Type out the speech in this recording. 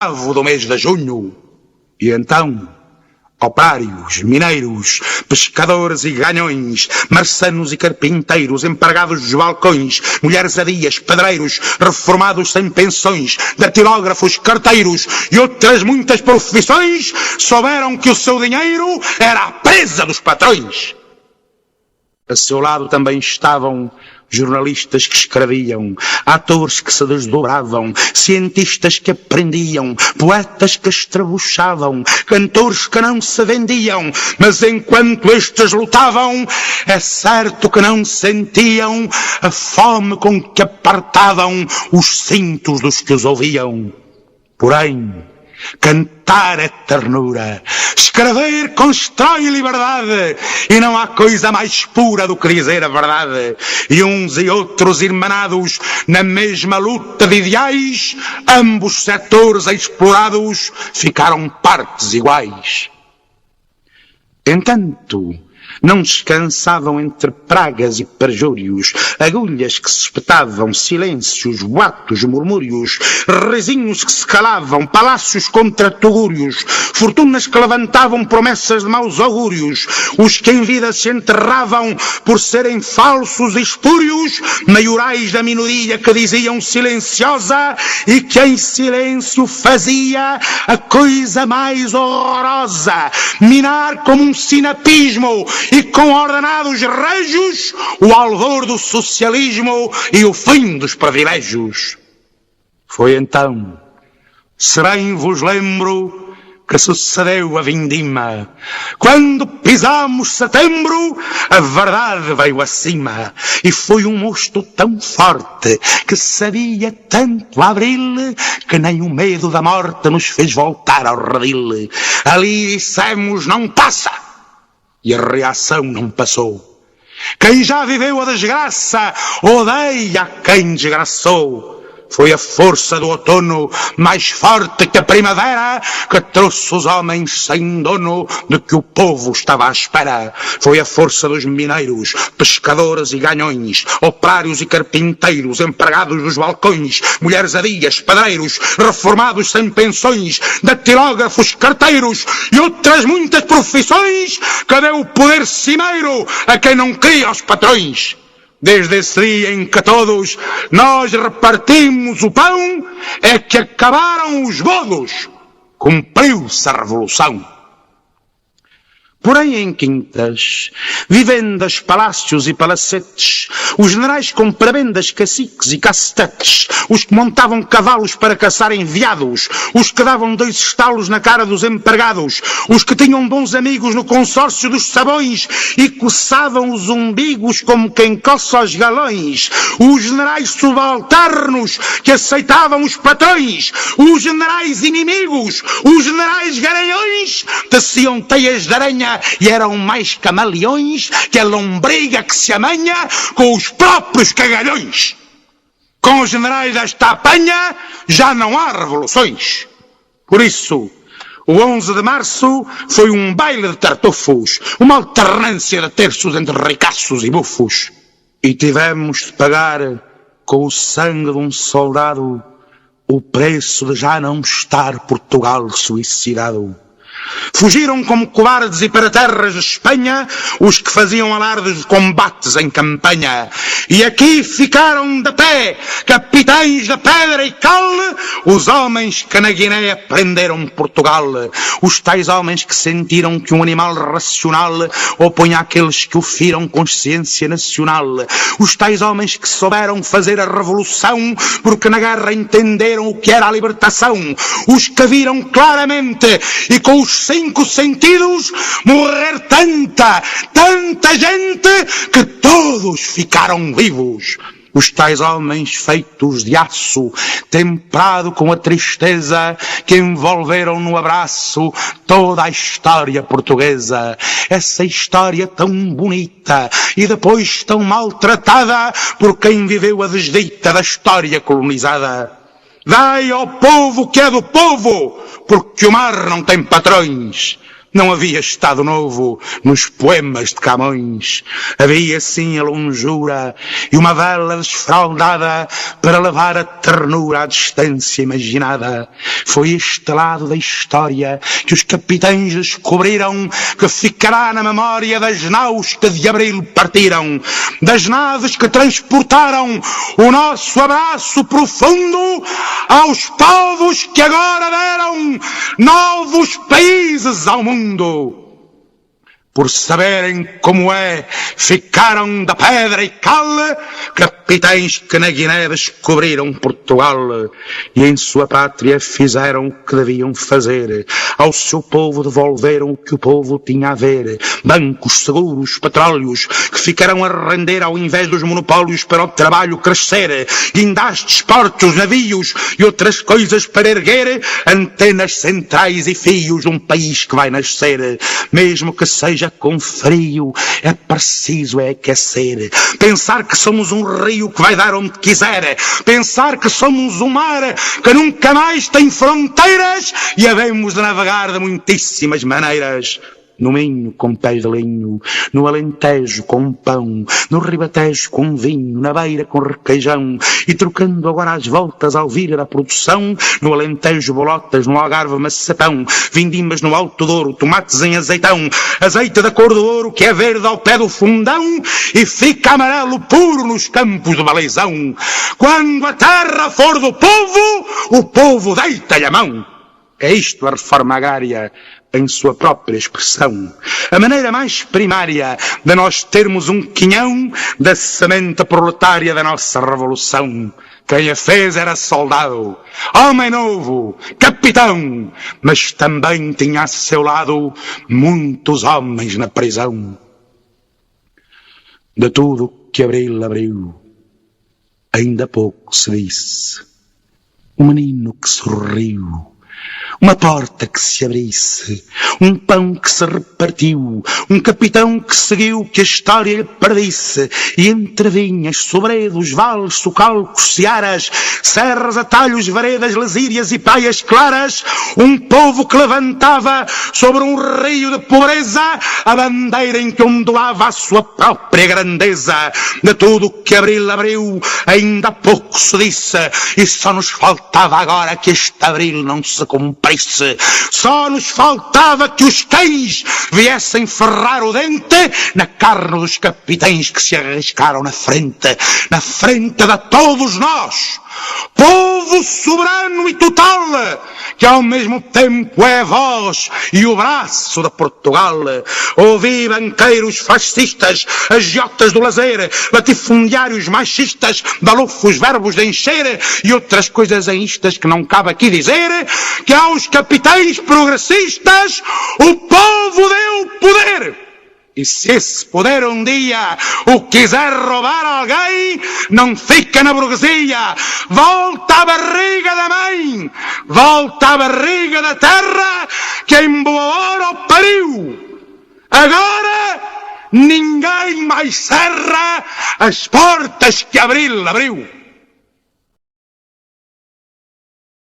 do mês de junho. E então, operários, mineiros, pescadores e ganhões, marçanos e carpinteiros, empregados dos balcões, mulheres adias, pedreiros, reformados sem pensões, datilógrafos, carteiros e outras muitas profissões souberam que o seu dinheiro era a presa dos patrões. A seu lado também estavam jornalistas que escreviam, atores que se desdobravam, cientistas que aprendiam, poetas que estrebuchavam, cantores que não se vendiam, mas enquanto estes lutavam, é certo que não sentiam a fome com que apertavam os cintos dos que os ouviam. Porém, cantar é ternura, escrever constrói liberdade, e não há coisa mais pura do que dizer a verdade. E uns e outros irmanados na mesma luta de ideais, ambos setores explorados ficaram partes iguais. Entanto, não descansavam entre pragas e perjúrios, agulhas que se espetavam, silêncios, boatos, murmúrios, risinhos que se calavam, palácios contra tugúrios, fortunas que levantavam promessas de maus augúrios, os que em vida se enterravam por serem falsos e espúrios, maiorais da minoria que diziam silenciosa e que em silêncio fazia a coisa mais horrorosa, minar como um sinapismo e com ordenados rejos o alvor do socialismo e o fim dos privilégios. Foi então, se bem vos lembro, que sucedeu a vindima. Quando pisamos setembro, a verdade veio acima, e foi um mosto tão forte, que sabia tanto abril, que nem o medo da morte nos fez voltar ao redil. Ali dissemos, não passa! E a reação não passou. Quem já viveu a desgraça odeia quem desgraçou. Foi a força do outono mais forte que a primavera que trouxe os homens sem dono de que o povo estava à espera. Foi a força dos mineiros, pescadores e ganhões, operários e carpinteiros, empregados dos balcões, mulheres adias, pedreiros, reformados sem pensões, datilógrafos, carteiros e outras muitas profissões que deu o poder cimeiro a quem não cria os patrões. Desde esse dia em que todos nós repartimos o pão, é que acabaram os bodos, cumpriu-se a revolução. Porém, em quintas, vivendas, palácios e palacetes, os generais com prebendas, caciques e cacetetes, os que montavam cavalos para caçarem veados, os que davam 2 estalos na cara dos empregados, os que tinham bons amigos no consórcio dos sabões e coçavam os umbigos como quem coça os galões, os generais subalternos que aceitavam os patrões, os generais inimigos, os generais garanhões, teciam teias de aranha e eram mais camaleões que a lombriga que se amanha com os próprios cagalhões. Com os generais desta apanha já não há revoluções. Por isso, o 11 de março foi um baile de tartufos, uma alternância de terços entre ricaços e bufos. E tivemos de pagar com o sangue de um soldado o preço de já não estar Portugal suicidado. Fugiram como cobardes e para terras de Espanha os que faziam alardes de combates em campanha. E aqui ficaram de pé, capitães de pedra e cal, os homens que na Guiné prenderam Portugal. Os tais homens que sentiram que um animal racional opõe àqueles que o firam consciência nacional. Os tais homens que souberam fazer a revolução porque na guerra entenderam o que era a libertação. Os que viram claramente e com os 5 sentidos morrer tanta gente que todos ficaram vivos. Os tais homens feitos de aço, temperado com a tristeza que envolveram no abraço toda a história portuguesa. Essa história tão bonita e depois tão maltratada por quem viveu a desdita da história colonizada. Dai ao povo que é do povo, porque o mar não tem patrões. Não havia Estado Novo nos poemas de Camões. Havia sim a longura e uma vela desfraldada para levar a ternura à distância imaginada. Foi este lado da história que os capitães descobriram, que ficará na memória das naus que de abril partiram, das naves que transportaram o nosso abraço profundo aos povos que agora deram novos países ao mundo. Por saberem como é, ficaram da pedra e cal capitães que na Guiné descobriram Portugal e em sua pátria fizeram o que deviam fazer. Ao seu povo devolveram o que o povo tinha a ver. Bancos, seguros, petróleos que ficaram a render ao invés dos monopólios para o trabalho crescer. Guindastes, portos, navios e outras coisas para erguer. Antenas centrais e fios de um país que vai nascer. Mesmo que seja com frio, é preciso aquecer. Pensar que somos um rio que vai dar onde quiser. Pensar que somos um mar que nunca mais tem fronteiras e havemos de navegar de muitíssimas maneiras. No Minho com pés de linho, no Alentejo com pão, no Ribatejo com vinho, na Beira com requeijão, e trocando agora as voltas ao vir da produção, no Alentejo bolotas, no Algarve maçapão, vindimas no Alto Douro, tomates em azeitão, azeite da cor do ouro que é verde ao pé do fundão e fica amarelo puro nos campos de Baleizão. Quando a terra for do povo, o povo deita-lhe a mão. É isto a reforma agrária em sua própria expressão. A maneira mais primária de nós termos um quinhão da semente proletária da nossa revolução. Quem a fez era soldado, homem novo, capitão, mas também tinha a seu lado muitos homens na prisão. De tudo que Abril abriu, ainda pouco se disse. Um menino que sorriu, uma porta que se abrisse, um pão que se repartiu, um capitão que seguiu que a história lhe perdisse, e entre vinhas, sobredos, vales, socalcos, searas, serras, atalhos, veredas, lesírias e praias claras, um povo que levantava sobre um rio de pobreza a bandeira em que ondulava a sua própria grandeza. De tudo o que Abril abriu, ainda pouco se disse, e só nos faltava agora que este Abril não se cumprisse. Só nos faltava que os cães viessem ferrar o dente na carne dos capitães que se arriscaram na frente de todos nós, povo soberano e total, que ao mesmo tempo é a voz e o braço de Portugal. Ouvi banqueiros fascistas, agiotas do lazer, latifundiários machistas, balufos verbos de encher e outras coisas instas que não cabe aqui dizer, que aos capitães progressistas o povo deu poder. E se esse poder um dia o quiser roubar a alguém, não fica na burguesia, volta à barriga da mãe, volta à barriga da terra que em boa hora o pariu. Agora ninguém mais cerra as portas que Abril abriu.